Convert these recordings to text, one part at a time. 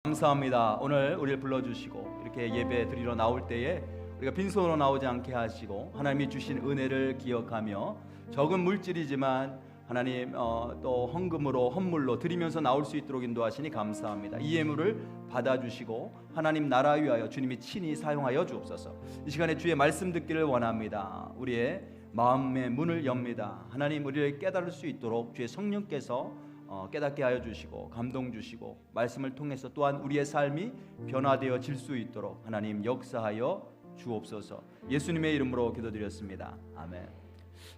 감사합니다. 오늘 우리를 불러주시고 이렇게 예배 드리러 나올 때에 우리가 빈손으로 나오지 않게 하시고 하나님이 주신 은혜를 기억하며 적은 물질이지만 하나님 또 헌금으로 헌물로 드리면서 나올 수 있도록 인도하시니 감사합니다. 이 예물을 받아주시고 하나님 나라 위하여 주님이 친히 사용하여 주옵소서. 이 시간에 주의 말씀 듣기를 원합니다. 우리의 마음의 문을 엽니다. 하나님 우리를 깨달을 수 있도록 주의 성령께서 깨닫게 하여 주시고 감동 주시고 말씀을 통해서 또한 우리의 삶이 변화되어질 수 있도록 하나님 역사하여 주옵소서. 예수님의 이름으로 기도드렸습니다. 아멘.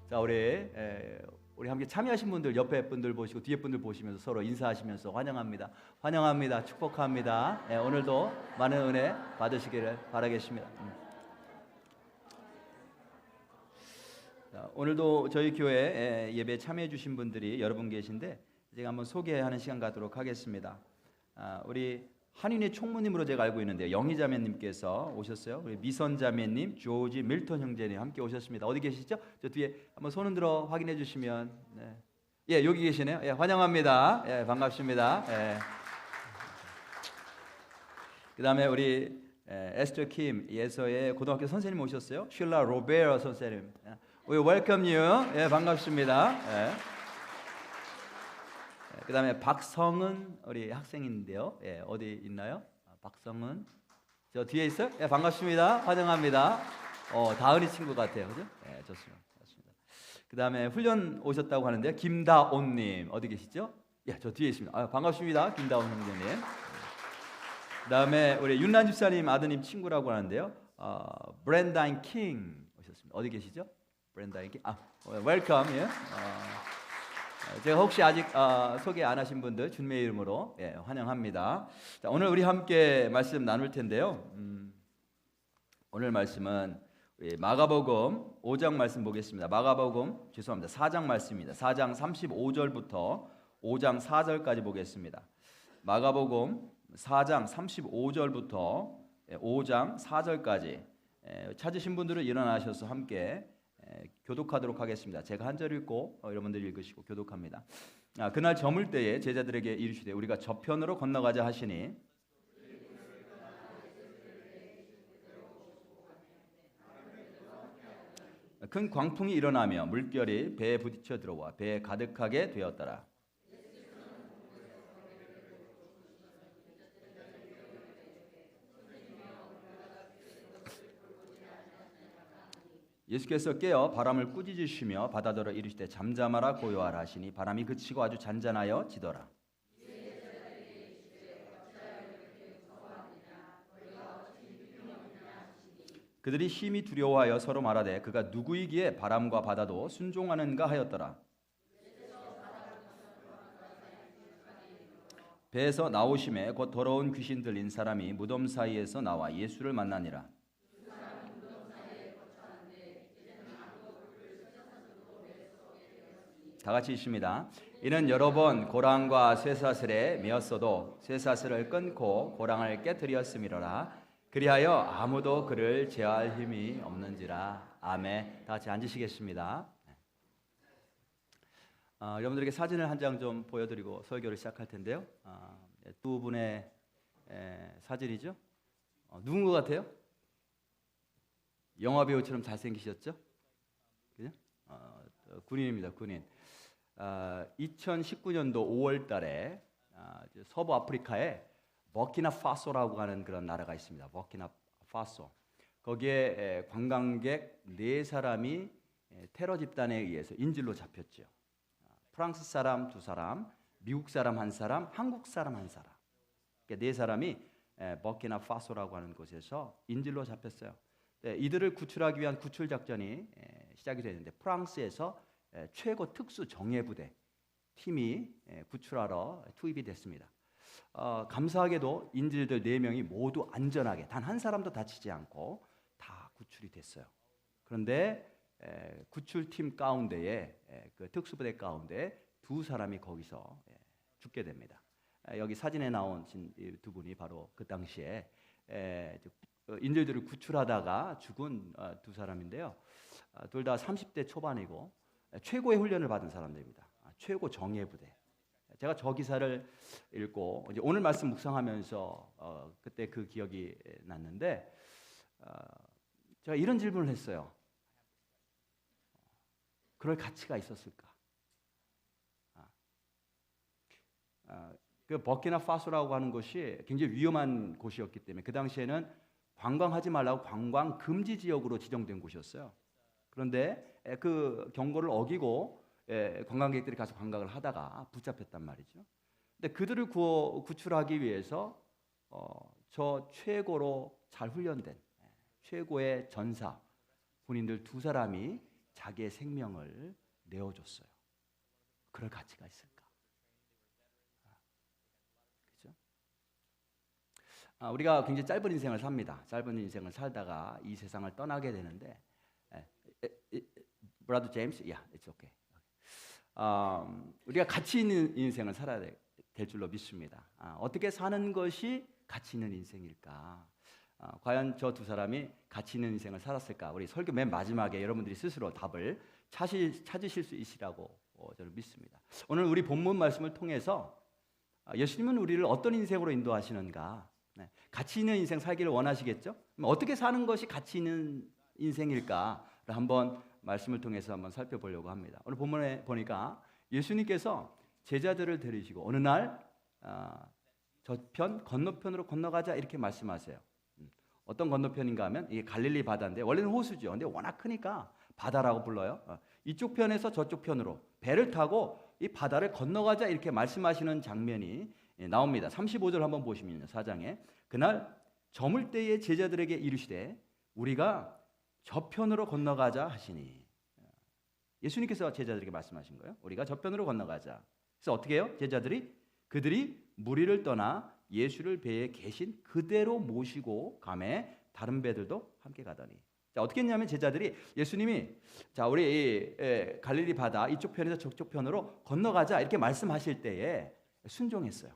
자, 우리 함께 참여하신 분들 옆에 분들 보시고 뒤에 분들 보시면서 서로 인사하시면서 환영합니다. 환영합니다. 축복합니다. 오늘도 많은 은혜 받으시기를 바라겠습니다. 자, 오늘도 저희 교회 예배에 참여해 주신 분들이 여러분 계신데 제가 한번 소개하는 시간 갖도록 하겠습니다. 우리 한인의 총무님으로 제가 알고 있는데요. 영희자매님께서 오셨어요. 우리 미선자매님, 조지 밀턴 형제님 함께 오셨습니다. 어디 계시죠? 저 뒤에 한번 손 흔들어 확인해 주시면. 네. 예, 여기 계시네요. 예, 환영합니다. 예, 반갑습니다. 예. 그 다음에 우리 에스터 킴 예서의 고등학교 선생님 오셨어요. 쉴라 로베어 선생님. We welcome you. 예, 반갑습니다. 예. 그 다음에 박성은 우리 학생인데요. 예, 어디 있나요? 박성은 저 뒤에 있어요? 예, 반갑습니다. 환영합니다. 다은이 친구 같아요, 그죠? 예, 좋습니다. 그 다음에 훈련 오셨다고 하는데요. 김다온님 어디 계시죠? 예, 저 뒤에 있습니다. 반갑습니다, 김다온 형제님. 그 다음에 우리 윤란 집사님 아드님 친구라고 하는데요. 브랜다인 킹 오셨습니다. 어디 계시죠? 브랜다인 킹. 웰컴. 예. 제가 혹시 아직 소개 안 하신 분들 주님의 이름으로 환영합니다. 자, 오늘 우리 함께 말씀 나눌 텐데요. 오늘 말씀은 마가복음 5장 말씀 보겠습니다. 마가복음 4장 말씀입니다. 4장 35절부터 5장 4절까지 보겠습니다. 마가복음 4장 35절부터 5장 4절까지 찾으신 분들은 일어나셔서 함께 교독하도록 하겠습니다. 제가 한 절 읽고 여러분들 읽으시고 교독합니다. 그날 저물 때에 제자들에게 이르시되 우리가 저편으로 건너가자 하시니 큰 광풍이 일어나며 물결이 배에 부딪혀 들어와 배에 가득하게 되었더라. 예수께서 깨어 바람을 꾸짖으시며 바다더러 이르시되 잠잠하라 고요하라 하시니 바람이 그치고 아주 잔잔하여 지더라. 그들이 심히 두려워하여 서로 말하되 그가 누구이기에 바람과 바다도 순종하는가 하였더라. 배에서 나오심에 곧 더러운 귀신 들린 사람이 무덤 사이에서 나와 예수를 만나니라. 다 같이 읽습니다. 이는 여러 번 고랑과 쇠사슬에 메었어도 쇠사슬을 끊고 고랑을 깨뜨렸음이로라. 그리하여 아무도 그를 제어할 힘이 없는지라. 아멘. 다 같이 앉으시겠습니다. 여러분들에게 사진을 한 장 좀 보여드리고 설교를 시작할 텐데요. 두 분의 사진이죠. 누군 것 같아요? 영화 배우처럼 잘생기셨죠? 그죠? 군인입니다. 군인. 2019년도 5월 달에 서부 아프리카에 버키나파소라고 하는 그런 나라가 있습니다. 버키나파소. 거기에 관광객 4사람이 테러 집단에 의해서 인질로 잡혔죠. 프랑스 사람 2사람, 미국 사람 1사람, 한국 사람 1사람. 그러니까 4사람이 버키나파소라고 하는 곳에서 인질로 잡혔어요. 이들을 구출하기 위한 구출 작전이 시작이 되는데 프랑스에서 최고 특수 정예부대 팀이 구출하러 투입이 됐습니다. 감사하게도 인질들 4명이 모두 안전하게 단 한 사람도 다치지 않고 다 구출이 됐어요. 그런데 구출팀 가운데에 그 특수부대 가운데 2사람이 거기서 죽게 됩니다. 여기 사진에 나온 두 분이 바로 그 당시에 인질들을 구출하다가 죽은 2사람인데요. 둘 다 30대 초반이고 최고의 훈련을 받은 사람들입니다. 최고 정예부대. 제가 저 기사를 읽고 이제 오늘 말씀 묵상하면서 그때 그 기억이 났는데 제가 이런 질문을 했어요. 그럴 가치가 있었을까? 그 버키나파소라고 하는 곳이 굉장히 위험한 곳이었기 때문에 그 당시에는 관광하지 말라고 관광 금지 지역으로 지정된 곳이었어요. 그런데 그 경고를 어기고 관광객들이 가서 관광을 하다가 붙잡혔단 말이죠. 근데 그들을 구출하기 위해서 저 최고로 잘 훈련된 최고의 전사 군인들 두 사람이 자기의 생명을 내어줬어요. 그럴 가치가 있을까? 그렇죠? 우리가 굉장히 짧은 인생을 삽니다. 짧은 인생을 살다가 이 세상을 떠나게 되는데, 브라더 제임스, it's okay. 우리가 가치 있는 인생을 살아야 될 줄로 믿습니다. 어떻게 사는 것이 가치 있는 인생일까? 과연 저 두 사람이 가치 있는 인생을 살았을까? 우리 설교 맨 마지막에 여러분들이 스스로 답을 찾으실 수 있으라고 저는 믿습니다. 오늘 우리 본문 말씀을 통해서 예수님은 우리를 어떤 인생으로 인도하시는가? 가치 있는 인생 살기를 원하시겠죠? 어떻게 사는 것이 가치 있는 인생일까를 한번 말씀을 통해서 한번 살펴보려고 합니다. 오늘 본문에 보니까 예수님께서 제자들을 데리시고 어느 날 저편 건너편으로 건너가자 이렇게 말씀하세요. 어떤 건너편인가 하면 이게 갈릴리 바다인데 원래는 호수죠. 근데 워낙 크니까 바다라고 불러요. 이쪽 편에서 저쪽 편으로 배를 타고 이 바다를 건너가자 이렇게 말씀하시는 장면이 나옵니다. 35절 한번 보시면요. 4장에 그날 저물 때에 제자들에게 이르시되 우리가 저편으로 건너가자 하시니 예수님께서 제자들에게 말씀하신 거예요. 우리가 저편으로 건너가자. 그래서 어떻게 해요? 그들이 무리를 떠나 예수를 배에 계신 그대로 모시고 가매 다른 배들도 함께 가더니. 자, 어떻게 했냐면 제자들이 예수님이 자 우리 갈릴리 바다 이쪽 편에서 저쪽 편으로 건너가자 이렇게 말씀하실 때에 순종했어요.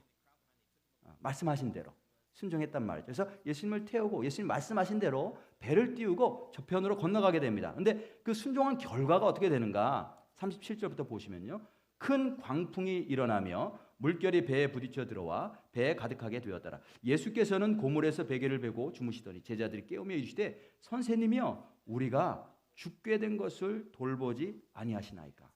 말씀하신 대로 순종했단 말이죠. 그래서 예수님을 태우고 예수님 말씀하신 대로 배를 띄우고 저편으로 건너가게 됩니다. 근데 그 순종한 결과가 어떻게 되는가? 37절부터 보시면요. 큰 광풍이 일어나며 물결이 배에 부딪혀 들어와 배에 가득하게 되었더라. 예수께서는 고물에서 베개를 베고 주무시더니 제자들이 깨우며 이르시되 선생님이여 우리가 죽게 된 것을 돌보지 아니하시나이까.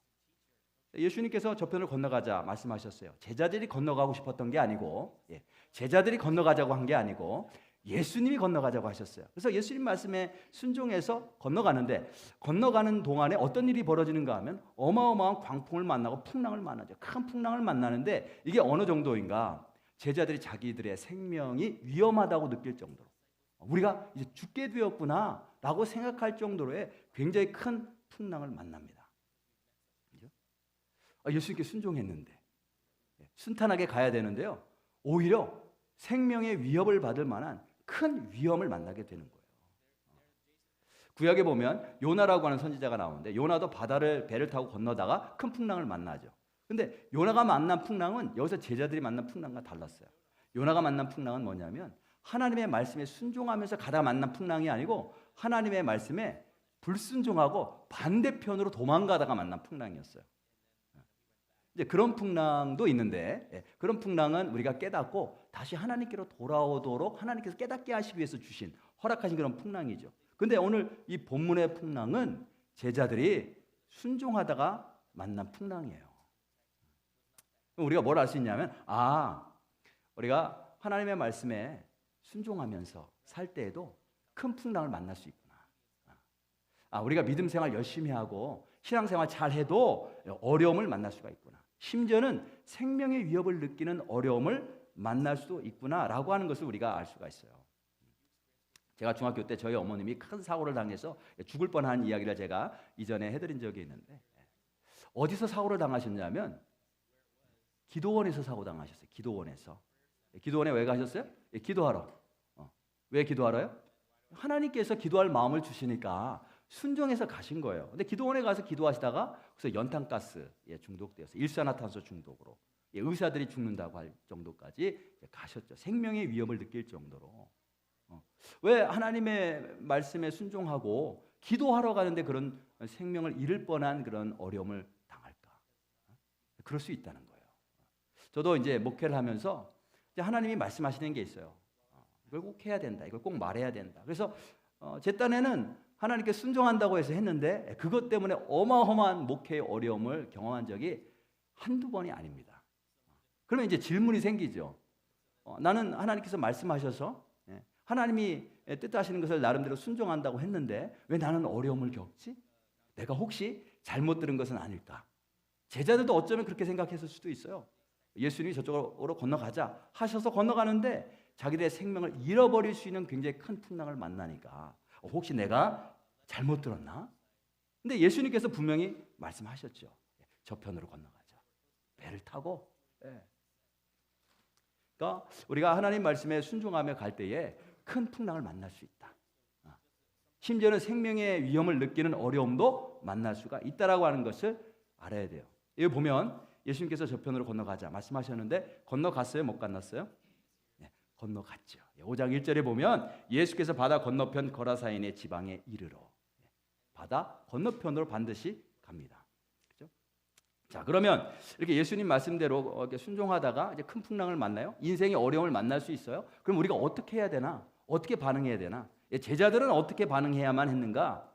예수님께서 저편을 건너가자 말씀하셨어요. 제자들이 건너가고 싶었던 게 아니고 제자들이 건너가자고 한 게 아니고 예수님이 건너가자고 하셨어요. 그래서 예수님 말씀에 순종해서 건너가는데 건너가는 동안에 어떤 일이 벌어지는가 하면 어마어마한 광풍을 만나고 풍랑을 만나죠. 큰 풍랑을 만나는데 이게 어느 정도인가? 제자들이 자기들의 생명이 위험하다고 느낄 정도로 우리가 이제 죽게 되었구나 라고 생각할 정도로의 굉장히 큰 풍랑을 만납니다. 그렇죠? 예수님께 순종했는데 순탄하게 가야 되는데요. 오히려 생명의 위협을 받을 만한 큰 위험을 만나게 되는 거예요. 구약에 보면 요나라고 하는 선지자가 나오는데 요나도 배를 타고 건너다가 큰 풍랑을 만나죠. 근데 요나가 만난 풍랑은 여기서 제자들이 만난 풍랑과 달랐어요. 요나가 만난 풍랑은 뭐냐면 하나님의 말씀에 순종하면서 가다 만난 풍랑이 아니고 하나님의 말씀에 불순종하고 반대편으로 도망가다가 만난 풍랑이었어요. 이제 그런 풍랑도 있는데 그런 풍랑은 우리가 깨닫고 다시 하나님께로 돌아오도록 하나님께서 깨닫게 하시기 위해서 주신 허락하신 그런 풍랑이죠. 근데 오늘 이 본문의 풍랑은 제자들이 순종하다가 만난 풍랑이에요. 우리가 뭘 알 수 있냐면 우리가 하나님의 말씀에 순종하면서 살 때에도 큰 풍랑을 만날 수 있구나. 우리가 믿음 생활 열심히 하고 신앙 생활 잘 해도 어려움을 만날 수가 있구나. 심지어는 생명의 위협을 느끼는 어려움을 만날 수도 있구나라고 하는 것을 우리가 알 수가 있어요. 제가 중학교 때 저희 어머님이 큰 사고를 당해서 죽을 뻔한 이야기를 제가 이전에 해드린 적이 있는데 어디서 사고를 당하셨냐면 기도원에서 사고 당하셨어요. 기도원에 왜 가셨어요? 기도하러. 왜 기도하러요? 하나님께서 기도할 마음을 주시니까 순종해서 가신 거예요. 근데 기도원에 가서 기도하시다가 그래서 연탄가스에 중독되어서 일산화탄소 중독으로 의사들이 죽는다고 할 정도까지 가셨죠. 생명의 위협을 느낄 정도로. 왜 하나님의 말씀에 순종하고 기도하러 가는데 그런 생명을 잃을 뻔한 그런 어려움을 당할까? 그럴 수 있다는 거예요. 저도 이제 목회를 하면서 이제 하나님이 말씀하시는 게 있어요. 이걸 꼭 해야 된다. 이걸 꼭 말해야 된다. 그래서 제 딴에는 하나님께 순종한다고 해서 했는데 그것 때문에 어마어마한 목회의 어려움을 경험한 적이 한두 번이 아닙니다. 그러면 이제 질문이 생기죠. 나는 하나님께서 말씀하셔서 하나님이 뜻하시는 것을 나름대로 순종한다고 했는데 왜 나는 어려움을 겪지? 내가 혹시 잘못 들은 것은 아닐까? 제자들도 어쩌면 그렇게 생각했을 수도 있어요. 예수님이 저쪽으로 건너가자 하셔서 건너가는데 자기들의 생명을 잃어버릴 수 있는 굉장히 큰 풍랑을 만나니까 혹시 내가 잘못 들었나? 근데 예수님께서 분명히 말씀하셨죠. 저편으로 건너가자. 배를 타고. 그러니까 우리가 하나님 말씀에 순종하며 갈 때에 큰 풍랑을 만날 수 있다. 심지어는 생명의 위험을 느끼는 어려움도 만날 수가 있다라고 하는 것을 알아야 돼요. 여기 보면 예수님께서 저편으로 건너가자 말씀하셨는데 건너갔어요? 못 건넜어요? 네, 건너갔죠. 5장 1절에 보면 예수께서 바다 건너편 거라사인의 지방에 이르러 바다 건너편으로 반드시 갑니다. 그렇죠? 자, 그러면 이렇게 예수님 말씀대로 이렇게 순종하다가 이제 큰 풍랑을 만나요. 인생의 어려움을 만날 수 있어요. 그럼 우리가 어떻게 해야 되나? 어떻게 반응해야 되나? 제자들은 어떻게 반응해야만 했는가?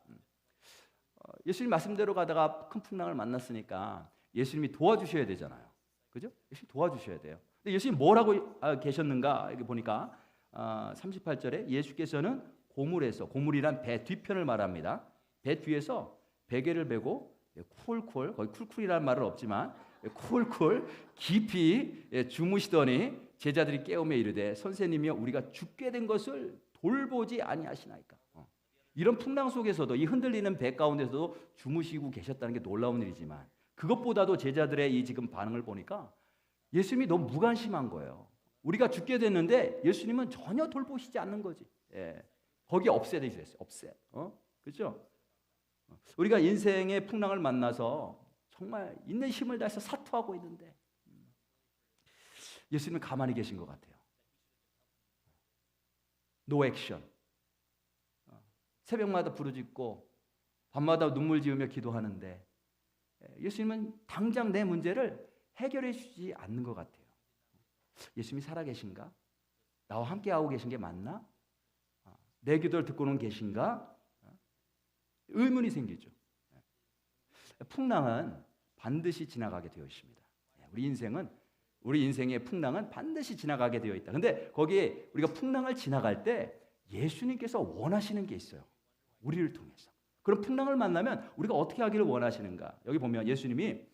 예수님 말씀대로 가다가 큰 풍랑을 만났으니까 예수님이 도와주셔야 되잖아요. 그죠? 예수님 도와주셔야 돼요. 근데 예수님 뭘 하고 계셨는가? 여기 보니까 38절에 예수께서는 고물에서, 고물이란 배 뒤편을 말합니다. 배 뒤에서 베개를 베고 쿨쿨, 거기 쿨쿨이라는 말은 없지만 쿨쿨 깊이 주무시더니 제자들이 깨우며 이르되 선생님이여 우리가 죽게 된 것을 돌보지 아니하시나이까. 이런 풍랑 속에서도 이 흔들리는 배 가운데서도 주무시고 계셨다는 게 놀라운 일이지만 그것보다도 제자들의 이 지금 반응을 보니까 예수님이 너무 무관심한 거예요. 우리가 죽게 됐는데 예수님은 전혀 돌보시지 않는 거지. 거기 없애야 되겠어요. 없애. 그렇죠? 우리가 인생의 풍랑을 만나서 정말 있는 힘을 다해서 사투하고 있는데 예수님은 가만히 계신 것 같아요. 노 액션. 새벽마다 부르짖고 밤마다 눈물 지으며 기도하는데 예수님은 당장 내 문제를 해결해 주지 않는 것 같아요. 예수님이 살아계신가? 나와 함께하고 계신 게 맞나? 내 기도를 듣고는 계신가? 의문이 생기죠. 풍랑은 반드시 지나가게 되어 있습니다. 우리 인생의 풍랑은 반드시 지나가게 되어 있다. 근데 거기에 우리가 풍랑을 지나갈 때 예수님께서 원하시는 게 있어요. 우리를 통해서. 그럼 풍랑을 만나면 우리가 어떻게 하기를 원하시는가? 여기 보면 예수님이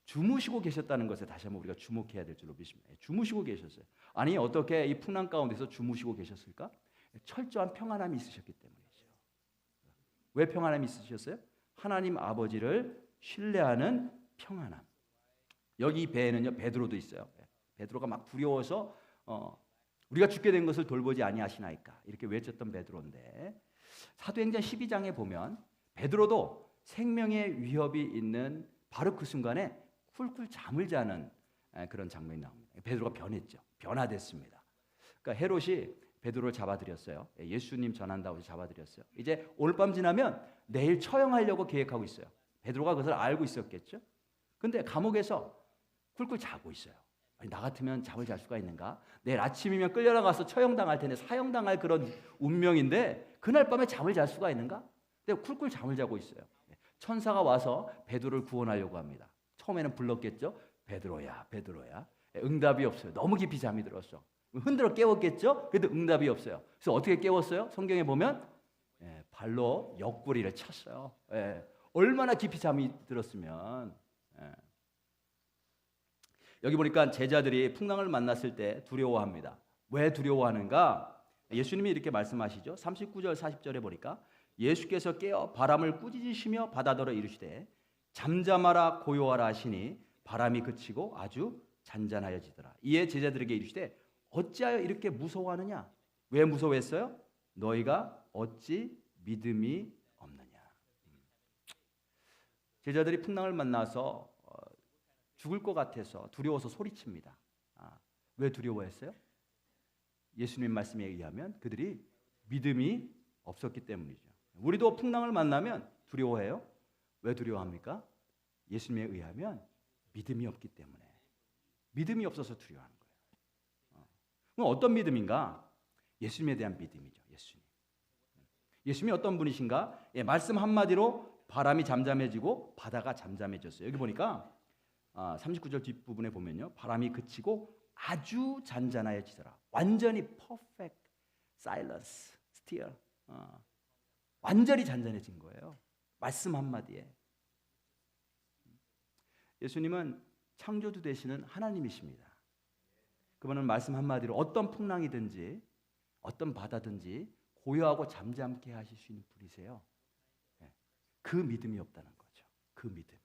주무시고 계셨다는 것에 다시 한번 우리가 주목해야 될 줄로 믿습니다. 주무시고 계셨어요. 아니 어떻게 이 풍랑 가운데서 주무시고 계셨을까? 철저한 평안함이 있으셨기 때문이죠. 왜 평안함이 있으셨어요? 하나님 아버지를 신뢰하는 평안함. 여기 배에는요 베드로도 있어요. 베드로가 막 두려워서 우리가 죽게 된 것을 돌보지 아니하시나이까 이렇게 외쳤던 베드로인데 사도행전 12장에 보면 베드로도 생명의 위협이 있는 바로 그 순간에 쿨쿨 잠을 자는 그런 장면이 나옵니다. 베드로가 변했죠. 변화됐습니다. 그러니까 헤롯이 베드로를 잡아들였어요. 예수님 전한다고 잡아들였어요. 이제 오늘 밤 지나면 내일 처형하려고 계획하고 있어요. 베드로가 그것을 알고 있었겠죠. 근데 감옥에서 쿨쿨 자고 있어요. 아니, 나 같으면 잠을 잘 수가 있는가? 내일 아침이면 끌려나가서 처형당할 텐데 사형당할 그런 운명인데 그날 밤에 잠을 잘 수가 있는가? 근데 쿨쿨 잠을 자고 있어요. 천사가 와서 베드로를 구원하려고 합니다. 처음에는 불렀겠죠. 베드로야, 베드로야. 응답이 없어요. 너무 깊이 잠이 들었어. 흔들어 깨웠겠죠. 그래도 응답이 없어요. 그래서 어떻게 깨웠어요? 성경에 보면 발로 옆구리를 쳤어요. 얼마나 깊이 잠이 들었으면. 여기 보니까 제자들이 풍랑을 만났을 때 두려워합니다. 왜 두려워하는가? 예수님이 이렇게 말씀하시죠. 39절 40절에 보니까 예수께서 깨어 바람을 꾸짖으시며 바다더러 이르시되 잠잠하라 고요하라 하시니 바람이 그치고 아주 잔잔하여지더라. 이에 제자들에게 이르시되 어찌하여 이렇게 무서워하느냐? 왜 무서워했어요? 너희가 어찌 믿음이 없느냐? 제자들이 풍랑을 만나서 죽을 것 같아서 두려워서 소리칩니다. 왜 두려워했어요? 예수님 말씀에 의하면 그들이 믿음이 없었기 때문이죠. 우리도 풍랑을 만나면 두려워해요. 왜 두려워합니까? 예수님에 의하면 믿음이 없기 때문에. 믿음이 없어서 두려워하는 거예요. 그럼 어떤 믿음인가? 예수님에 대한 믿음이죠. 예수님이 어떤 분이신가? 말씀 한마디로 바람이 잠잠해지고 바다가 잠잠해졌어요. 여기 보니까 39절 뒷부분에 보면요, 바람이 그치고 아주 잔잔해지더라. 완전히 perfect silence, still. 완전히 잔잔해진 거예요. 말씀 한마디에. 예수님은 창조주 되시는 하나님이십니다. 그분은 말씀 한마디로 어떤 풍랑이든지 어떤 바다든지 고요하고 잠잠케 하실 수 있는 분이세요. 그 믿음이 없다는 거죠. 그 믿음이.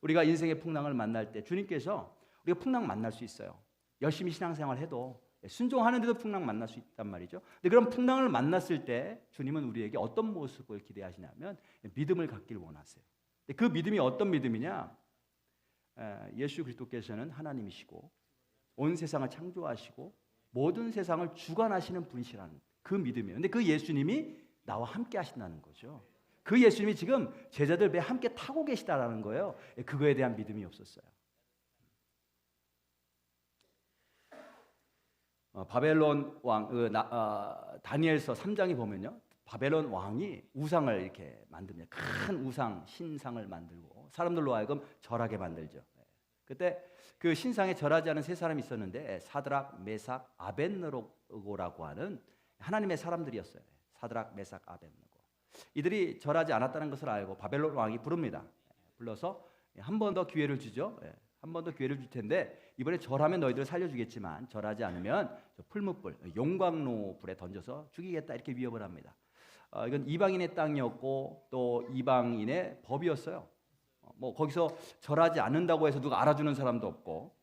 우리가 인생의 풍랑을 만날 때 주님께서 우리가 풍랑 만날 수 있어요. 열심히 신앙생활 해도 순종하는데도 풍랑 만날 수 있단 말이죠. 근데 그런 풍랑을 만났을 때 주님은 우리에게 어떤 모습을 기대하시냐면 믿음을 갖길 원하세요. 근데 그 믿음이 어떤 믿음이냐? 예수 그리스도께서는 하나님이시고 온 세상을 창조하시고 모든 세상을 주관하시는 분이시라는 그 믿음이에요. 근데 그 예수님이 나와 함께 하신다는 거죠. 그 예수님이 지금 제자들 배에 함께 타고 계시다라는 거예요. 그거에 대한 믿음이 없었어요. 바벨론 왕 다니엘서 3장에 보면요, 바벨론 왕이 우상을 이렇게 만듭니다. 큰 우상 신상을 만들고 사람들로 하여금 절하게 만들죠. 그때 그 신상에 절하지 않은 세 사람이 있었는데 사드락, 메삭, 아벳느고라고 하는 하나님의 사람들이었어요. 사드락, 메삭, 아벳느고. 이들이 절하지 않았다는 것을 알고 바벨론 왕이 부릅니다. 불러서 한 번 더 기회를 주죠. 한 번 더 기회를 줄 텐데 이번에 절하면 너희들을 살려주겠지만 절하지 않으면 풀무불, 용광로 불에 던져서 죽이겠다 이렇게 위협을 합니다. 이건 이방인의 땅이었고 또 이방인의 법이었어요. 뭐 거기서 절하지 않는다고 해서 누가 알아주는 사람도 없고,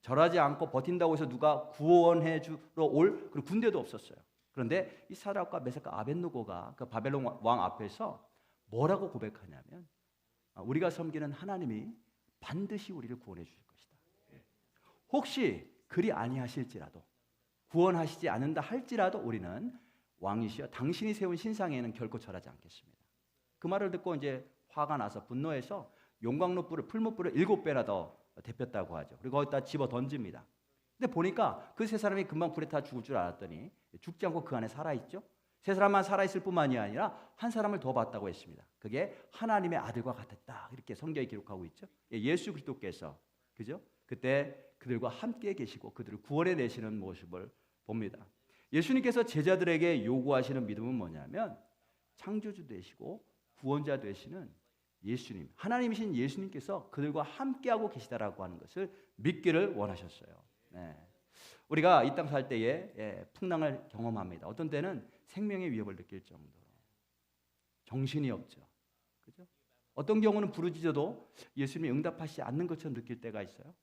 절하지 않고 버틴다고 해서 누가 구원해 주러 올 그런 군대도 없었어요. 그런데 이 사드락과 메삭과 아벳느고가 그 바벨론 왕 앞에서 뭐라고 고백하냐면 우리가 섬기는 하나님이 반드시 우리를 구원해 주실 것이다. 혹시 그리 아니하실지라도 구원하시지 않는다 할지라도 우리는 왕이시여 당신이 세운 신상에는 결코 절하지 않겠습니다. 그 말을 듣고 이제 화가 나서 분노해서 용광로 불을 풀무불을 7배나 더 데폈다고 하죠. 그리고 거기다 집어 던집니다. 근데 보니까 그 세 사람이 금방 불에 타 죽을 줄 알았더니 죽지 않고 그 안에 살아있죠. 세 사람만 살아있을 뿐만이 아니라 한 사람을 더 봤다고 했습니다. 그게 하나님의 아들과 같았다. 이렇게 성경이 기록하고 있죠. 예수 그리스도께서 그죠? 그때 그들과 함께 계시고 그들을 구원해 내시는 모습을 봅니다. 예수님께서 제자들에게 요구하시는 믿음은 뭐냐면 창조주 되시고 구원자 되시는 예수님, 하나님이신 예수님께서 그들과 함께하고 계시다라고 하는 것을 믿기를 원하셨어요. 우리가 이 땅 살 때에 풍랑을 경험합니다. 어떤 때는 생명의 위협을 느낄 정도로 정신이 없죠. 그죠? 어떤 경우는 부르짖어도 예수님이 응답하시지 않는 것처럼 느낄 때가 있어요.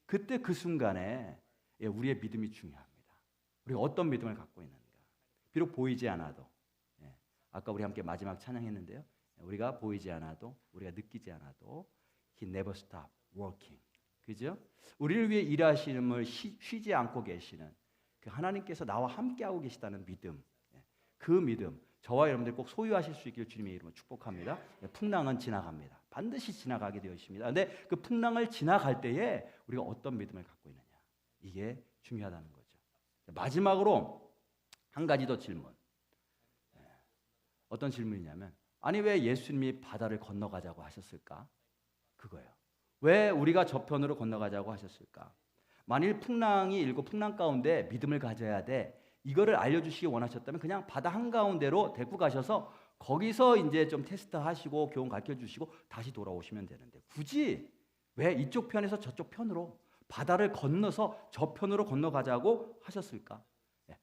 그때 그 순간에 우리의 믿음이 중요합니다. 우리가 어떤 믿음을 갖고 있는가. 비록 보이지 않아도, 아까 우리 함께 마지막 찬양했는데요. 우리가 보이지 않아도, 우리가 느끼지 않아도 He never stop working. 그죠? 우리를 위해 일하시는 쉬지 않고 계시는 그 하나님께서 나와 함께하고 계시다는 믿음. 그 믿음, 저와 여러분들 꼭 소유하실 수 있기를 주님의 이름으로 축복합니다. 풍랑은 지나갑니다. 반드시 지나가게 되어 있습니다. 그런데 그 풍랑을 지나갈 때에 우리가 어떤 믿음을 갖고 있느냐. 이게 중요하다는 거죠. 마지막으로 한 가지 더 질문. 어떤 질문이냐면 아니 왜 예수님이 바다를 건너가자고 하셨을까? 그거예요. 왜 우리가 저편으로 건너가자고 하셨을까? 만일 풍랑이 일고 풍랑 가운데 믿음을 가져야 돼. 이거를 알려주시기 원하셨다면 그냥 바다 한가운데로 데리고 가셔서 거기서 이제 좀 테스트하시고 교훈 가르쳐주시고 다시 돌아오시면 되는데 굳이 왜 이쪽 편에서 저쪽 편으로 바다를 건너서 저편으로 건너가자고 하셨을까?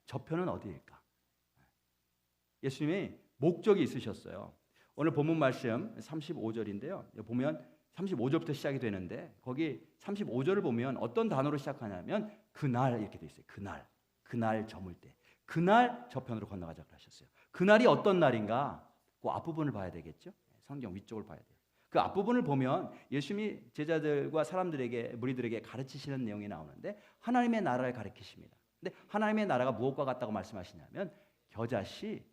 저편은 어디일까? 예수님이 목적이 있으셨어요. 오늘 본문 말씀 35절인데요. 보면 35절부터 시작이 되는데 거기 35절을 보면 어떤 단어로 시작하냐면 그날 이렇게 돼 있어요. 그날 저물 때. 그날 저편으로 건너가자고 하셨어요. 그날이 어떤 날인가? 그 앞부분을 봐야 되겠죠. 성경 위쪽을 봐야 돼요. 그 앞부분을 보면 예수님이 제자들과 사람들에게 무리들에게 가르치시는 내용이 나오는데 하나님의 나라를 가르치십니다. 근데 하나님의 나라가 무엇과 같다고 말씀하시냐면 겨자씨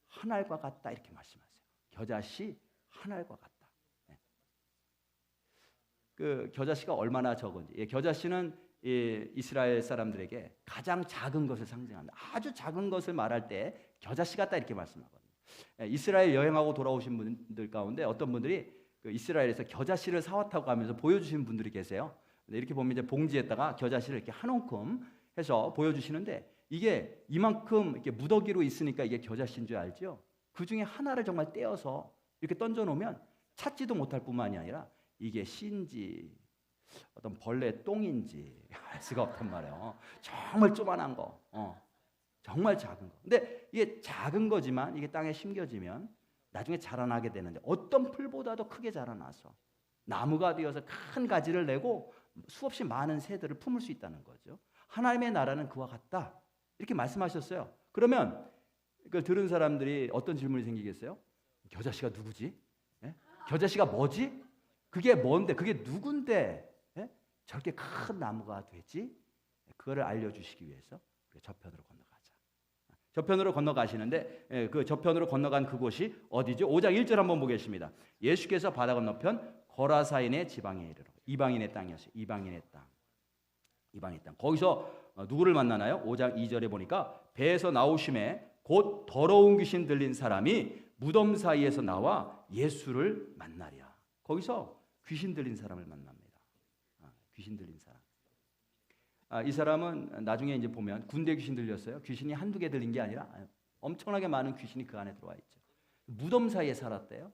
한 알과 같다 이렇게 말씀하세요. 겨자씨 한 알과 같다. 그 겨자씨가 얼마나 적은지. 예, 겨자씨는 이스라엘 사람들에게 가장 작은 것을 상징한다. 아주 작은 것을 말할 때 겨자씨 같다 이렇게 말씀하거든요. 예, 이스라엘 여행하고 돌아오신 분들 가운데 어떤 분들이 그 이스라엘에서 겨자씨를 사왔다고 하면서 보여주시는 분들이 계세요. 이렇게 보면 이제 봉지에다가 겨자씨를 이렇게 한 움큼 해서 보여주시는데 이게 이만큼 이렇게 무더기로 있으니까 이게 겨자씨인 줄 알죠? 그 중에 하나를 정말 떼어서 이렇게 던져놓으면 찾지도 못할 뿐만이 아니라 이게 씨인지 어떤 벌레 똥인지 알 수가 없단 말이에요. 정말 조그만한 거, 정말 작은 거. 근데 이게 작은 거지만 이게 땅에 심겨지면 나중에 자라나게 되는데 어떤 풀보다도 크게 자라나서 나무가 되어서 큰 가지를 내고 수없이 많은 새들을 품을 수 있다는 거죠. 하나님의 나라는 그와 같다 이렇게 말씀하셨어요. 그러면 그걸 들은 사람들이 어떤 질문이 생기겠어요? 겨자씨가 누구지? 예? 겨자씨가 뭐지? 그게 뭔데? 그게 누군데? 예? 저렇게 큰 나무가 되지? 그거를 알려주시기 위해서 저편으로 건너가자. 저편으로 건너가시는데 그 저편으로 건너간 그곳이 어디죠? 5장 1절 한번 보겠습니다. 예수께서 바다 건너편 거라사인의 지방에 이르러 이방인의 땅이었어요. 이방인의 땅. 이방인의 땅. 거기서 누구를 만나나요? 5장 2절에 보니까 배에서 나오심에 곧 더러운 귀신 들린 사람이 무덤 사이에서 나와 예수를 만나랴. 거기서 귀신 들린 사람을 만납니다. 귀신 들린 사람. 이 사람은 나중에 이제 보면 군대 귀신 들렸어요. 귀신이 한두 개 들린 게 아니라 엄청나게 많은 귀신이 그 안에 들어와 있죠. 무덤 사이에 살았대요.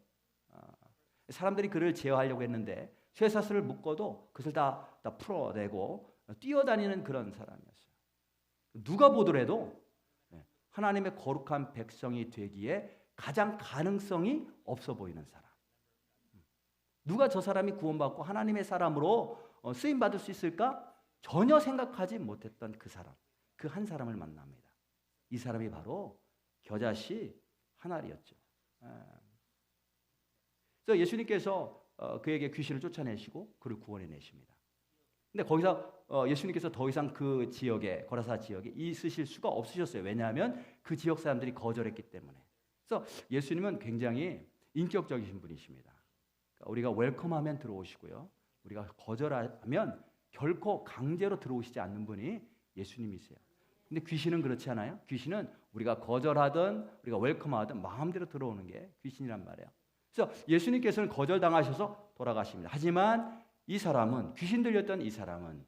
사람들이 그를 제어하려고 했는데 쇠사슬을 묶어도 그것을 다 풀어내고 뛰어다니는 그런 사람이었어요. 누가 보더라도 하나님의 거룩한 백성이 되기에 가장 가능성이 없어 보이는 사람. 누가 저 사람이 구원받고 하나님의 사람으로 쓰임받을 수 있을까? 전혀 생각하지 못했던 그 사람, 그 한 사람을 만납니다. 이 사람이 바로 겨자씨 하나리였죠. 그래서 예수님께서 그에게 귀신을 쫓아내시고 그를 구원해내십니다. 근데 거기서 예수님께서 더 이상 그 지역에, 거라사 지역에 있으실 수가 없으셨어요. 왜냐하면 그 지역 사람들이 거절했기 때문에. 그래서 예수님은 굉장히 인격적이신 분이십니다. 우리가 웰컴하면 들어오시고요. 우리가 거절하면 결코 강제로 들어오시지 않는 분이 예수님이세요. 근데 귀신은 그렇지 않아요? 귀신은 우리가 거절하든 우리가 웰컴하든 마음대로 들어오는 게 귀신이란 말이에요. 그래서 예수님께서는 거절당하셔서 돌아가십니다. 하지만 이 사람은, 귀신 들렸던 이 사람은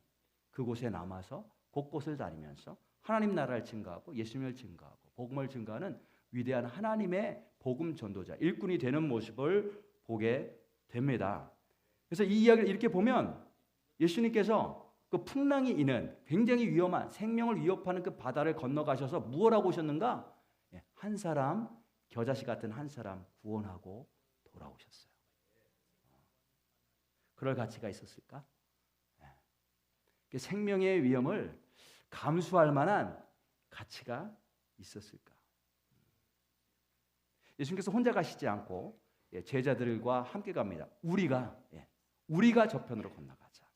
그곳에 남아서 곳곳을 다니면서 하나님 나라를 증거하고 예수님을 증거하고 복음을 증거하는 위대한 하나님의 복음 전도자, 일꾼이 되는 모습을 보게 됩니다. 그래서 이 이야기를 이렇게 보면 예수님께서 그 풍랑이 이는 굉장히 위험한 생명을 위협하는 그 바다를 건너가셔서 무엇 하고 오셨는가? 한 사람, 겨자씨 같은 한 사람 구원하고 돌아오셨어요. 그럴 가치가 있었을까? 생명의 위험을 감수할 만한 가치가 있었을까? 예수님께서 혼자 가시지 않고 제자들과 함께 갑니다. 우리가 저편으로 건너가자.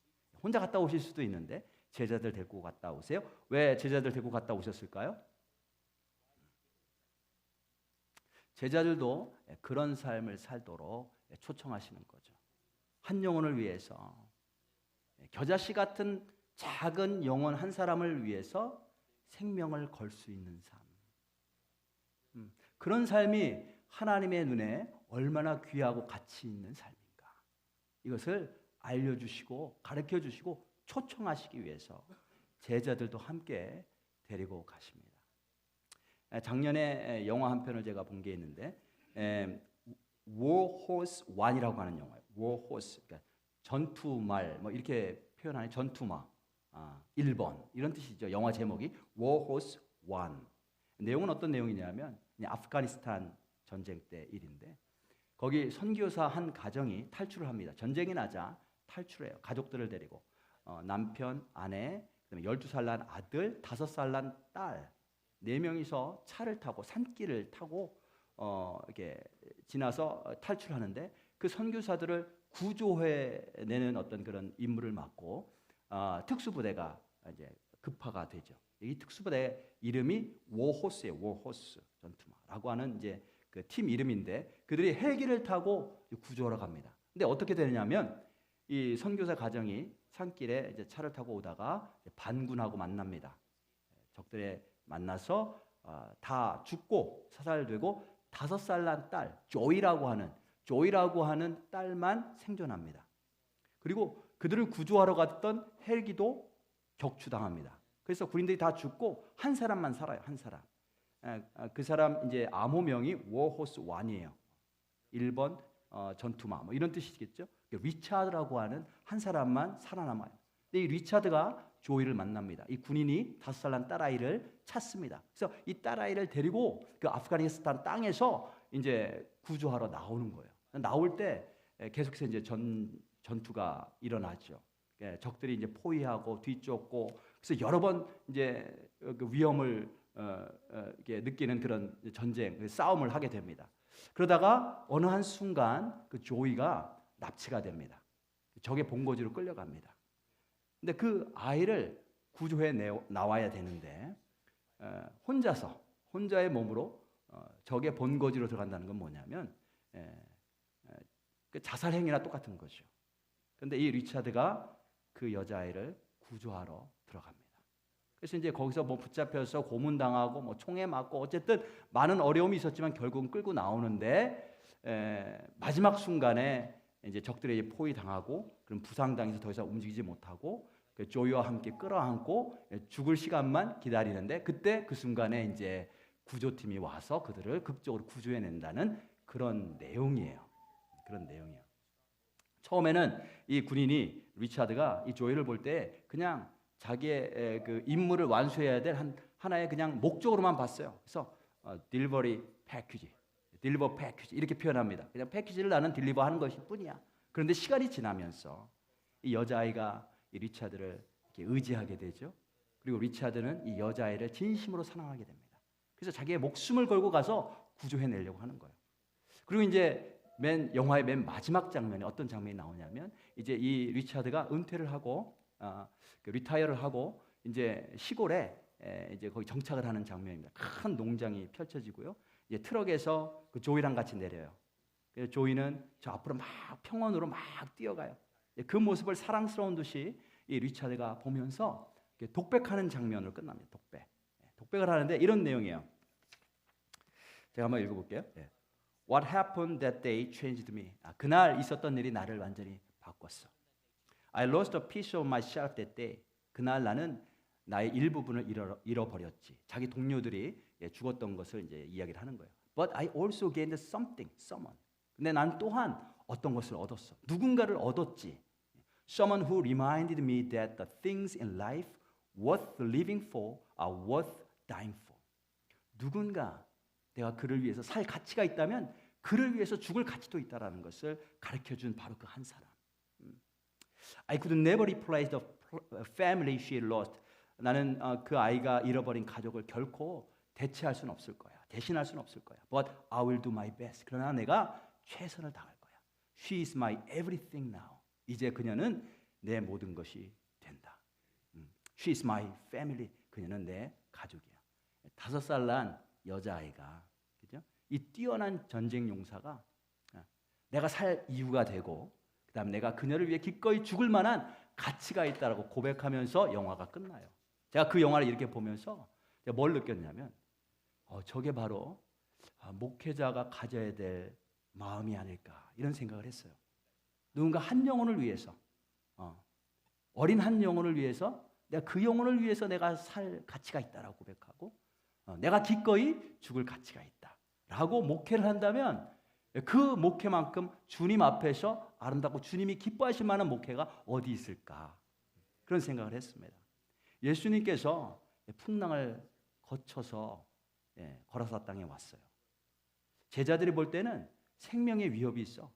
혼자 갔다 오실 수도 있는데 제자들 데리고 갔다 오세요. 왜 제자들 데리고 갔다 오셨을까요? 제자들도 그런 삶을 살도록 초청하시는 거죠. 한 영혼을 위해서, 겨자씨 같은 작은 영혼 한 사람을 위해서 생명을 걸 수 있는 삶. 그런 삶이 하나님의 눈에 얼마나 귀하고 가치 있는 삶인가. 이것을 알려주시고 가르쳐주시고 초청하시기 위해서 제자들도 함께 데리고 가십니다. 작년에 영화 한 편을 제가 본 게 있는데 War Horse One이라고 하는 영화예요. War Horse, 그러니까 전투말 뭐 이렇게 표현하는 전투마 1번 이런 뜻이죠. 영화 제목이 War Horse One. 내용은 어떤 내용이냐면 아프가니스탄 전쟁 때 일인데 거기 선교사 한 가정이 탈출을 합니다. 전쟁이 나자 탈출해요. 가족들을 데리고 남편, 아내, 그다음에 12살 난 아들, 5살 난 딸 4명이서 차를 타고 산길을 타고 이렇게 지나서 탈출하는데 그 선교사들을 구조해내는 어떤 그런 임무를 맡고 특수부대가 이제 급파가 되죠. 이 특수부대 이름이 워호스예요. 워호스 전투마라고 하는 이제 그 팀 이름인데 그들이 헬기를 타고 구조하러 갑니다. 근데 어떻게 되느냐면 이 선교사 가정이 산길에 이제 차를 타고 오다가 반군하고 만납니다. 적들에 만나서 다 죽고 사살되고 5살 난 딸 조이라고 하는 딸만 생존합니다. 그리고 그들을 구조하러 갔던 헬기도 격추당합니다. 그래서 군인들이 다 죽고 한 사람만 살아요. 한 사람. 그 사람 이제 암호명이 워호스 1이에요. 1번 전투마 뭐 이런 뜻이겠죠. 리차드라고 하는 한 사람만 살아남아요. 근데 이 리차드가 조이를 만납니다. 이 군인이 5살 난 딸아이를 찾습니다. 그래서 이 딸아이를 데리고 그 아프가니스탄 땅에서 이제 구조하러 나오는 거예요. 나올 때 계속해서 이제 전투가 일어나죠. 적들이 이제 포위하고 뒤쫓고 그래서 여러 번 이제 그 위험을 이렇게 느끼는 그런 전쟁, 싸움을 하게 됩니다. 그러다가 어느 한 순간 그 조이가 납치가 됩니다. 적의 본거지로 끌려갑니다. 근데 그 아이를 구조해 나와야 되는데 혼자의 몸으로 적의 본거지로 들어간다는 건 뭐냐면 그 자살 행위나 똑같은 거죠. 그런데 이 리차드가 그 여자아이를 구조하러 들어갑니다. 그래서 이제 거기서 뭐 붙잡혀서 고문당하고 뭐 총에 맞고 어쨌든 많은 어려움이 있었지만 결국은 끌고 나오는데 마지막 순간에 이제 적들에게 포위당하고 그럼 부상당해서 더 이상 움직이지 못하고 그 조이와 함께 끌어안고 죽을 시간만 기다리는데 그때 그 순간에 이제 구조팀이 와서 그들을 극적으로 구조해낸다는 그런 내용이에요. 그런 내용이에요. 처음에는 이 군인이 리차드가 이 조이를 볼 때 그냥 자기의 그 임무를 완수해야 될 하나의 그냥 목적으로만 봤어요. 그래서 delivery package, deliver package 이렇게 표현합니다. 그냥 패키지를 나는 딜리버하는 것일 뿐이야. 그런데 시간이 지나면서 이 여자아이가 이 리차드를 이렇게 의지하게 되죠. 그리고 리차드는 이 여자아이를 진심으로 사랑하게 됩니다. 그래서 자기의 목숨을 걸고 가서 구조해내려고 하는 거예요. 그리고 이제 영화의 맨 마지막 장면에 어떤 장면이 나오냐면 이제 이 리차드가 은퇴를 하고 리타이어를 하고 이제 시골에 이제 거기 정착을 하는 장면입니다. 큰 농장이 펼쳐지고요. 이제 트럭에서 그 조이랑 같이 내려요. 그래서 조이는 저 앞으로 막 평원으로 막 뛰어가요. 그 모습을 사랑스러운 듯이 이 리차드가 보면서 독백하는 장면으로 끝납니다. 독백을 하는데 이런 내용이에요. 제가 한번 읽어볼게요. What happened that day changed me. 그날 있었던 일이 나를 완전히 바꿨어. I lost a piece of myself that day. 그날 나는 나의 일부분을 잃어버렸지. 자기 동료들이 죽었던 것을 이제 이야기를 하는 거예요. But I also gained someone. 근데 난 또한 어떤 것을 얻었어. 누군가를 얻었지. Someone who reminded me that the things in life worth living for are worth dying for. 누군가 내가 그를 위해서 살 가치가 있다면 그를 위해서 죽을 가치도 있다라는 것을 가르쳐준 바로 그 한 사람. I could never replace the family she lost. 나는 그 아이가 잃어버린 가족을 결코 대체할 수는 없을 거야. 대신할 수는 없을 거야. But I will do my best. 그러나 내가 최선을 다할 거야. She is my everything now. 이제 그녀는 내 모든 것이 된다. She is my family. 그녀는 내 가족이야. 5살 난 여자아이가 그죠? 이 뛰어난 전쟁 용사가 내가 살 이유가 되고 그다음 내가 그녀를 위해 기꺼이 죽을 만한 가치가 있다라고 고백하면서 영화가 끝나요. 제가 그 영화를 이렇게 보면서 제가 뭘 느꼈냐면 저게 바로 목회자가 가져야 될 마음이 아닐까 이런 생각을 했어요. 누군가 한 영혼을 위해서 어린 한 영혼을 위해서 내가 그 영혼을 위해서 내가 살 가치가 있다라고 고백하고 내가 기꺼이 죽을 가치가 있다라고 목회를 한다면 그 목회만큼 주님 앞에서 아름답고 주님이 기뻐하실 만한 목회가 어디 있을까 그런 생각을 했습니다. 예수님께서 풍랑을 거쳐서 거라사 땅에 왔어요. 제자들이 볼 때는 생명의 위협이 있어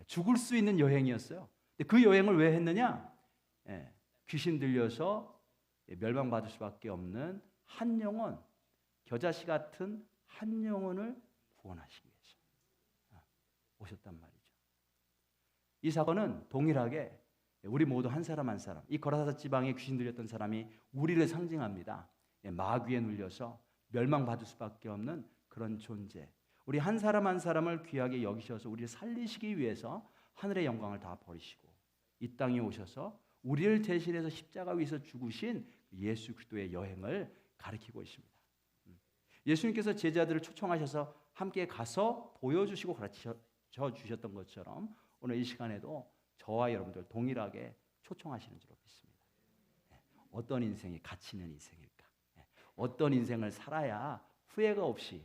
죽을 수 있는 여행이었어요. 근데 그 여행을 왜 했느냐? 귀신 들려서 멸망받을 수밖에 없는 한 영혼, 겨자씨 같은 한 영혼을 구원하시기 위해서 오셨단 말이죠. 이 사건은 동일하게 우리 모두 한 사람 한 사람, 이 거라사 지방에 귀신 들렸던 사람이 우리를 상징합니다. 마귀에 눌려서 멸망받을 수밖에 없는 그런 존재. 우리 한 사람 한 사람을 귀하게 여기셔서 우리를 살리시기 위해서 하늘의 영광을 다 버리시고 이 땅에 오셔서 우리를 대신해서 십자가 위에서 죽으신 예수 그리스도의 여행을 가리키고 있습니다. 예수님께서 제자들을 초청하셔서 함께 가서 보여주시고 가르쳐 주셨던 것처럼 오늘 이 시간에도 저와 여러분들 동일하게 초청하시는 줄로 믿습니다. 어떤 인생이 가치 있는 인생일까? 어떤 인생을 살아야 후회가 없이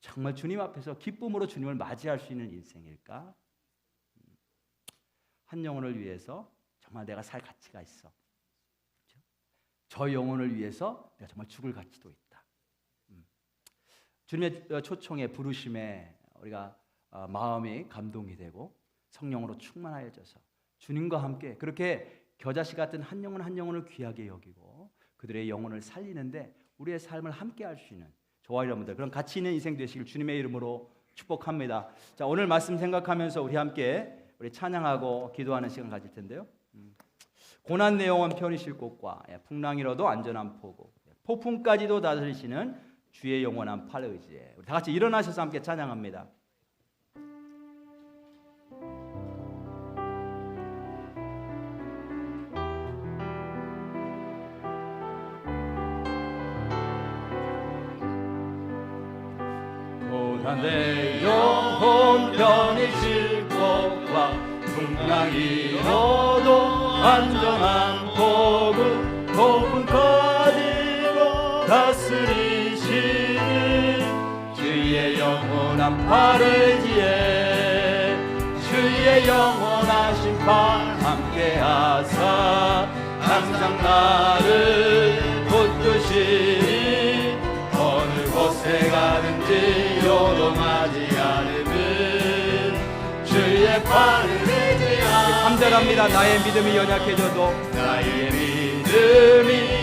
정말 주님 앞에서 기쁨으로 주님을 맞이할 수 있는 인생일까? 한 영혼을 위해서 정말 내가 살 가치가 있어. 그렇죠? 저 영혼을 위해서 내가 정말 죽을 가치도 있다. 주님의 초청에 부르심에 우리가 마음이 감동이 되고 성령으로 충만하여져서 주님과 함께 그렇게 겨자씨 같은 한 영혼 한 영혼을 귀하게 여기고 그들의 영혼을 살리는데 우리의 삶을 함께 할 수 있는 저와 여러분들 그런 가치 있는 인생 되시길 주님의 이름으로 축복합니다. 자, 오늘 말씀 생각하면서 우리 함께 찬양하고 기도하는 시간 가질 텐데요. 고난 내용은 편히쉴 곳과 풍랑이라도 안전한 포구, 폭풍까지도 다스리시는 주의 영원한 팔 의지에 우리 다 같이 일어나셔서 함께 찬양합니다. 내 영혼 편히 쉴 곳과 풍랑이 일어도 안전한 폭우 폭풍까지도 다스리시는 주의 영원한 팔 의지에 주의 영원하신 팔 함께하사 항상 나를 붙드시니 어느 곳에 가든지 요동하지 않음은 주의 팔을 의지하니 감사합니다. 나의 믿음이 연약해져도 나의 믿음이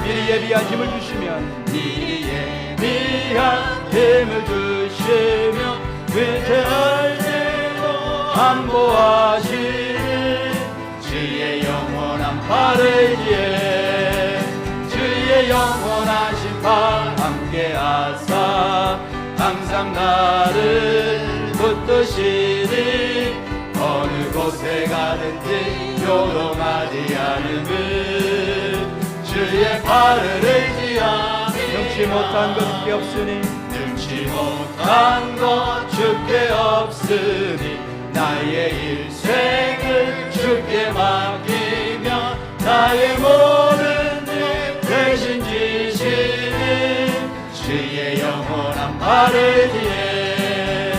미리 예비한 힘을 주시면 미리 예비한 힘을 주시며 위태할 때도 안보하시는 주의 영원한 팔 의지에 주의 영원하신 팔 함께하사 항상 나를 붙드시니 어느 곳에 가든지 요동하지 않음은 주의 팔을 의지하니 능치 못한 것 주께 없으니 능치 못한 것 주께 없으니 나의 일생을 주께 맡기며 나의 모든 일 대신 지시는 주의 영원한 팔 의지에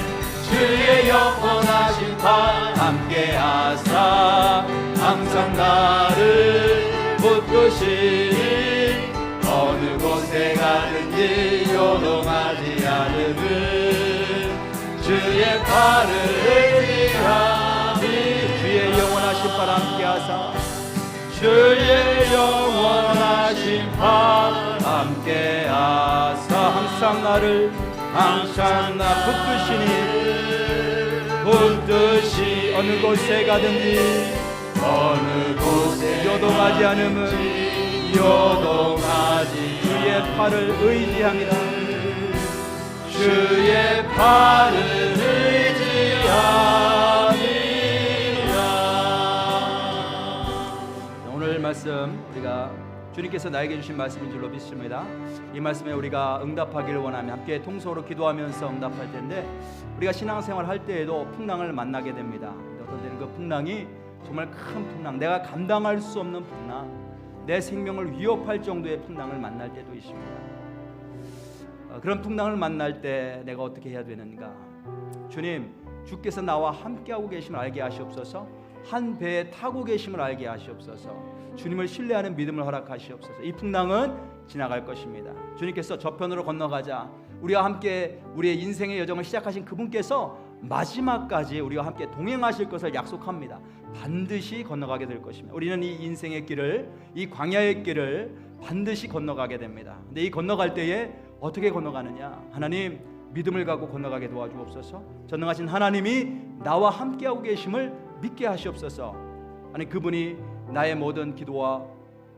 주의 영원하신 팔 함께하사 항상 나를 붙드시니 어느 곳에 가든지 요동하지 않음은 주의 팔을 의지하니 주의 영원하신 팔 함께하사 주의 영원하신 팔 함께하사 항상 나를 항상 나 붙드시 어느 곳에 가든지 어느 곳에 요동하지 않음은 요동하지 주의 팔을 의지합니다. 주의 팔을 의지합니다. 오늘 말씀 우리가 주님께서 나에게 주신 말씀인 줄로 믿습니다. 이 말씀에 우리가 응답하기를 원하며 함께 통성으로 기도하면서 응답할 텐데 우리가 신앙생활 할 때에도 풍랑을 만나게 됩니다. 어떤 때는 그 풍랑이 정말 큰 풍랑, 내가 감당할 수 없는 풍랑, 내 생명을 위협할 정도의 풍랑을 만날 때도 있습니다. 그런 풍랑을 만날 때 내가 어떻게 해야 되는가? 주님, 주께서 나와 함께하고 계심을 알게 하시옵소서. 한 배에 타고 계심을 알게 하시옵소서. 주님을 신뢰하는 믿음을 허락하시옵소서. 이 풍랑은 지나갈 것입니다. 주님께서 저편으로 건너가자. 우리와 함께 우리의 인생의 여정을 시작하신 그분께서 마지막까지 우리와 함께 동행하실 것을 약속합니다. 반드시 건너가게 될 것입니다. 우리는 이 인생의 길을, 이 광야의 길을 반드시 건너가게 됩니다. 근데 이 건너갈 때에 어떻게 건너가느냐? 하나님, 믿음을 갖고 건너가게 도와주옵소서. 전능하신 하나님이 나와 함께하고 계심을 믿게 하시옵소서. 아니, 그분이 나의 모든 기도와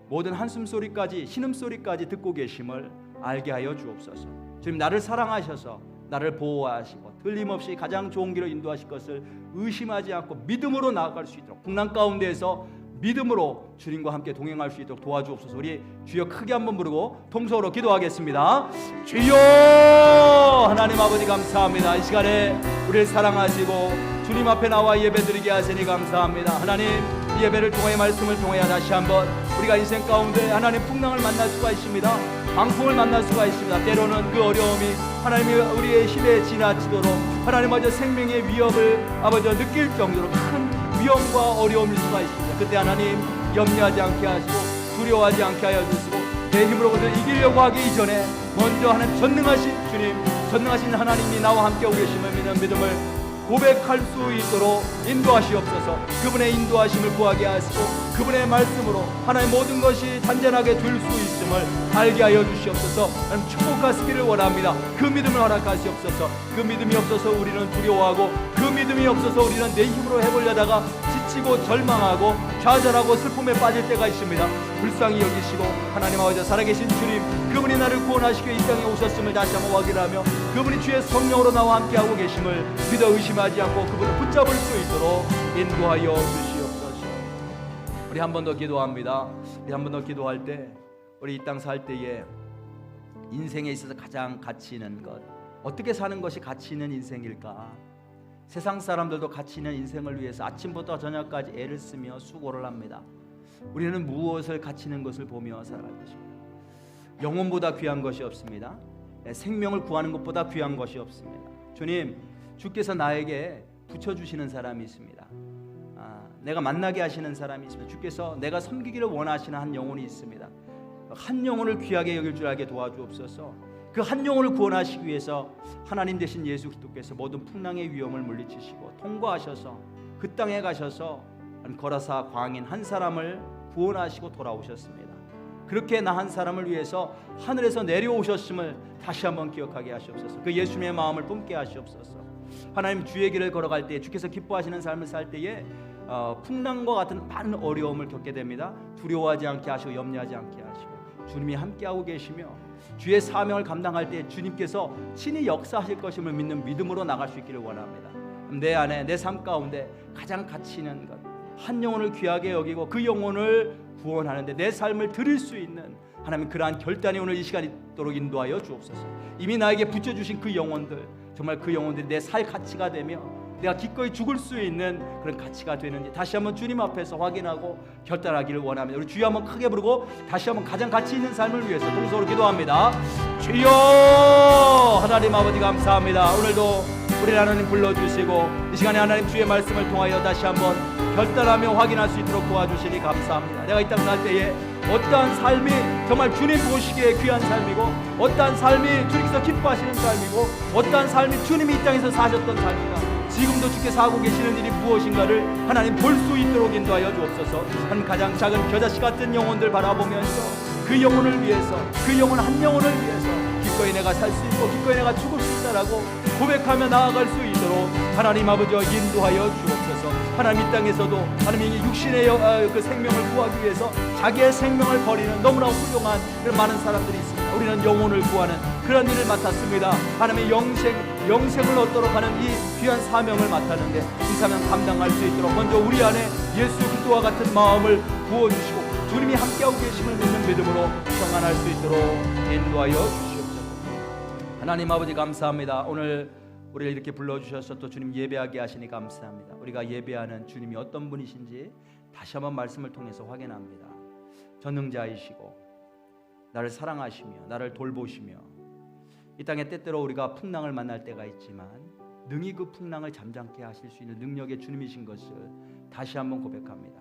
모든 한숨소리까지, 신음소리까지 듣고 계심을 알게 하여 주옵소서. 주님, 나를 사랑하셔서 나를 보호하시고 틀림없이 가장 좋은 길로 인도하실 것을 의심하지 않고 믿음으로 나아갈 수 있도록 풍랑 가운데에서 믿음으로 주님과 함께 동행할 수 있도록 도와주옵소서. 우리 주여 크게 한번 부르고 통성으로 기도하겠습니다. 주여 하나님 아버지 감사합니다. 이 시간에 우리를 사랑하시고 주님 앞에 나와 예배드리게 하시니 감사합니다. 하나님 이 예배를 통해 말씀을 통해 다시 한번 우리가 인생 가운데 하나님 풍랑을 만날 수가 있습니다. 방풍을 만날 수가 있습니다. 때로는 그 어려움이 하나님이 우리의 힘에 지나치도록 하나님 아버지 생명의 위협을 아버지 느낄 정도로 큰 위험과 어려움일 수가 있습니다. 그때 하나님 염려하지 않게 하시고 두려워하지 않게 하여 주시고 내 힘으로 그것을 이기려고 하기 이전에 먼저 하나님 전능하신 주님, 전능하신 하나님이 나와 함께 오 계심을 믿는 믿음을 고백할 수 있도록 인도하시옵소서. 그분의 인도하심을 구하게 하시고 그분의 말씀으로 하나님 모든 것이 단전하게 될 수 있음을 알게 하여 주시옵소서. 하나님 축복하시기를 원합니다. 그 믿음을 허락하시옵소서. 그 믿음이 없어서 우리는 두려워하고 그 믿음이 없어서 우리는 내 힘으로 해보려다가 지치고 절망하고 좌절하고 슬픔에 빠질 때가 있습니다. 불쌍히 여기시고 하나님 아버지 살아계신 주님, 그분이 나를 구원하시기 위해 이 땅에 오셨음을 다시 한번 확인하며 그분이 주의 성령으로 나와 함께하고 계심을 믿어 의심하지 않고 그분을 붙잡을 수 있도록 인도하여 주시옵소서. 우리 한 번 더 기도합니다. 우리 한 번 더 기도할 때 우리 이 땅 살 때에 인생에 있어서 가장 가치 있는 것, 어떻게 사는 것이 가치 있는 인생일까? 세상 사람들도 가치 있는 인생을 위해서 아침부터 저녁까지 애를 쓰며 수고를 합니다. 우리는 무엇을 가치 있는 것을 보며 살아갈 것입니다. 영혼보다 귀한 것이 없습니다. 생명을 구하는 것보다 귀한 것이 없습니다. 주님, 주께서 나에게 붙여주시는 사람이 있습니다. 내가 만나게 하시는 사람이 있습니다. 주께서 내가 섬기기를 원하시는 한 영혼이 있습니다. 한 영혼을 귀하게 여길 줄 알게 도와주옵소서. 그 한 영혼을 구원하시기 위해서 하나님 되신 예수 그리스도께서 모든 풍랑의 위험을 물리치시고 통과하셔서 그 땅에 가셔서 거라사 광인 한 사람을 구원하시고 돌아오셨습니다. 그렇게 나 한 사람을 위해서 하늘에서 내려오셨음을 다시 한번 기억하게 하시옵소서. 그 예수님의 마음을 뿜게 하시옵소서. 하나님 주의 길을 걸어갈 때 주께서 기뻐하시는 삶을 살 때에 풍랑과 같은 많은 어려움을 겪게 됩니다. 두려워하지 않게 하시고 염려하지 않게 하시고 주님이 함께하고 계시며 주의 사명을 감당할 때 주님께서 친히 역사하실 것임을 믿는 믿음으로 나갈 수 있기를 원합니다. 내 안에 내 삶 가운데 가장 가치 있는 것, 한 영혼을 귀하게 여기고 그 영혼을 구원하는데 내 삶을 드릴 수 있는 하나님 그러한 결단이 오늘 이 시간 있도록 인도하여 주옵소서. 이미 나에게 붙여주신 그 영혼들, 정말 그 영혼들이 내 살 가치가 되며 내가 기꺼이 죽을 수 있는 그런 가치가 되는지 다시 한번 주님 앞에서 확인하고 결단하기를 원합니다. 우리 주여 한번 크게 부르고 다시 한번 가장 가치 있는 삶을 위해서 동서로 기도합니다. 주여 하나님 아버지 감사합니다. 오늘도 우리 하나님 불러주시고 이 시간에 하나님 주의 말씀을 통하여 다시 한번 결단하며 확인할 수 있도록 도와주시니 감사합니다. 내가 이 땅 살 때에 어떠한 삶이 정말 주님 보시기에 귀한 삶이고 어떠한 삶이 주님께서 기뻐하시는 삶이고 어떠한 삶이 주님이 이 땅에서 사셨던 삶인가, 지금도 주께서 하고 계시는 일이 무엇인가를 하나님 볼 수 있도록 인도하여 주옵소서. 한 가장 작은 겨자씨 같은 영혼들 바라보면서 그 영혼을 위해서, 그 영혼 한 영혼을 위해서 기꺼이 내가 살 수 있고 기꺼이 내가 죽을 수 있다라고 고백하며 나아갈 수 있도록 하나님 아버지 인도하여 주옵소서. 하나님 이 땅에서도 하나님이 육신의 그 생명을 구하기 위해서 자기의 생명을 버리는 너무나 훌륭한 그런 많은 사람들이 있습니다. 우리는 영혼을 구하는 그런 일을 맡았습니다. 하나님의 영생을 얻도록 하는 이 귀한 사명을 맡았는데 이 사명 감당할 수 있도록 먼저 우리 안에 예수 그리스도와 같은 마음을 부어주시고 주님이 함께하고 계심을 믿는 믿음으로 평안할 수 있도록 인도하여 주시옵소서. 하나님 아버지 감사합니다. 오늘 우리를 이렇게 불러주셔서 또 주님 예배하게 하시니 감사합니다. 우리가 예배하는 주님이 어떤 분이신지 다시 한번 말씀을 통해서 확인합니다. 전능자이시고 나를 사랑하시며 나를 돌보시며 이 땅에 때때로 우리가 풍랑을 만날 때가 있지만 능히 그 풍랑을 잠잠케 하실 수 있는 능력의 주님이신 것을 다시 한번 고백합니다.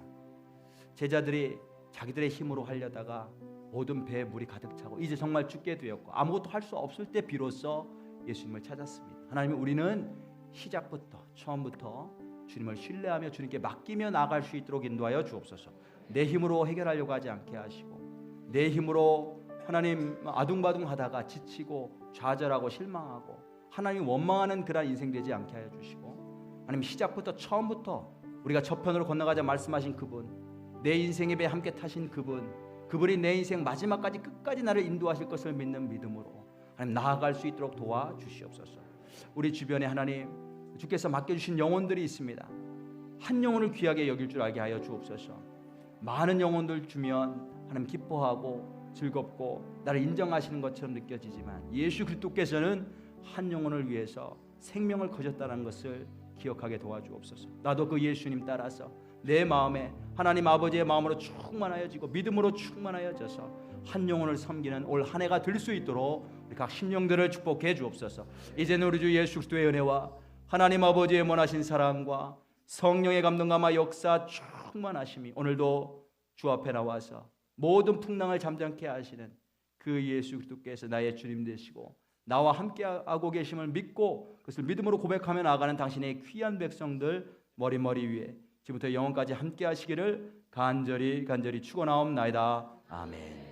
제자들이 자기들의 힘으로 하려다가 모든 배에 물이 가득 차고 이제 정말 죽게 되었고 아무것도 할 수 없을 때 비로소 예수님을 찾았습니다. 하나님, 우리는 시작부터 처음부터 주님을 신뢰하며 주님께 맡기며 나아갈 수 있도록 인도하여 주옵소서. 내 힘으로 해결하려고 하지 않게 하시고 내 힘으로 하나님 아둥바둥하다가 지치고 좌절하고 실망하고 하나님 원망하는 그런 인생 되지 않게 하여 주시고 하나님 시작부터 처음부터 우리가 저편으로 건너가자 말씀하신 그분, 내 인생의 배에 함께 타신 그분이 내 인생 마지막까지 끝까지 나를 인도하실 것을 믿는 믿음으로 하나님 나아갈 수 있도록 도와주시옵소서. 우리 주변에 하나님 주께서 맡겨주신 영혼들이 있습니다. 한 영혼을 귀하게 여길 줄 알게 하여 주옵소서. 많은 영혼들 주면 하나님 기뻐하고 즐겁고 나를 인정하시는 것처럼 느껴지지만 예수 그리스도께서는 한 영혼을 위해서 생명을 거셨다는 것을 기억하게 도와주옵소서. 나도 그 예수님 따라서 내 마음에 하나님 아버지의 마음으로 충만하여지고 믿음으로 충만하여져서 한 영혼을 섬기는 올 한 해가 될 수 있도록 우리 각 심령들을 축복해 주옵소서. 이제는 우리 주 예수 그리스도의 은혜와 하나님 아버지의 원하신 사랑과 성령의 감동감화 역사 충만하심이 오늘도 주 앞에 나와서 모든 풍랑을 잠잠케 하시는 그 예수 그리스도께서 나의 주님 되시고 나와 함께하고 계심을 믿고 그것을 믿음으로 고백하며 나아가는 당신의 귀한 백성들 머리 위에 지금부터 영원까지 함께하시기를 간절히 축원하옵나이다. 아멘.